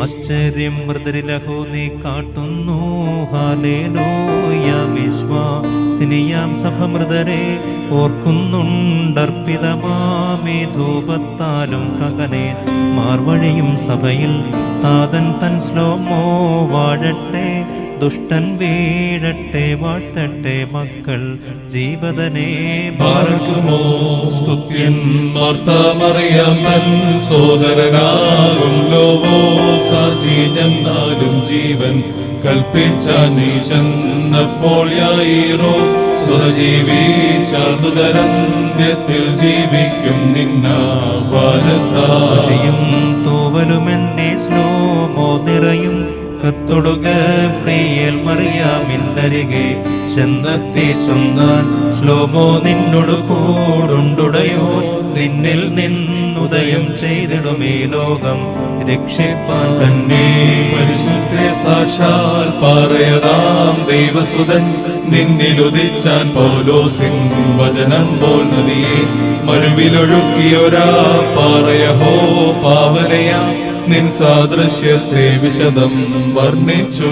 ആശ്ചര്യം മൃദരിലഹോ നീ കാട്ടുന്നു ഹല്ലേലൂയ. വിശ്വാസിനിയാം സഭ മൃദരെ ഓർക്കുന്നുണ്ടർപ്പിതമാമേ ധൂപത്താലും കകനെ മാർവഴിയും സഭയിൽ താതൻ തൻ ശ്ലോമോ വാഴട്ടെ. ദുഷ്ടൻ വീഴട്ടെ വാഴ്ത്തട്ടെ മക്കൾ ജീവതനെ പാർക്കുമോ. സ്തുത്യൻ മാർത്താമറിയാം തൻ സോദരനാകും ലോവോ സാക്ഷിയെന്നാലും ജീവൻ കൽപ്പിച്ച നീ ചെന്നപ്പോൾ യായിറോ ജീവിച്ചാർന്നുതരന്ത്യത്തിൽ ജീവിക്കും നിന്നാവാനത്താശയും തൂവലുമെന്നെ ശ്ലോമോ നിറയും കത്തൊടുക പ്രിയൽ മറിയാമിന്നരികെ ചെന്നെത്തി ചൊന്നാൻ ശ്ലോമോ നിന്നോട് കൂടുണ്ടുടയോ. നിന്നിൽ നിന്നുദയം ചെയ്തിടുമേ ലോകം രക്ഷിപ്പാൻ തന്നെ പരിശുദ്ധ സാക്ഷാൽ പറയതാം ദൈവസുതൻ നിന്നിലുദിച്ചാൻ പൗലോസിൻ വചനം പോൽ നദിയെ മരുവിലൊഴുക്കിയൊരാ പറയഹോ പാവനയാ നിൻ സാദൃശ്യത്തെ വിശദം വർണ്ണിച്ചു.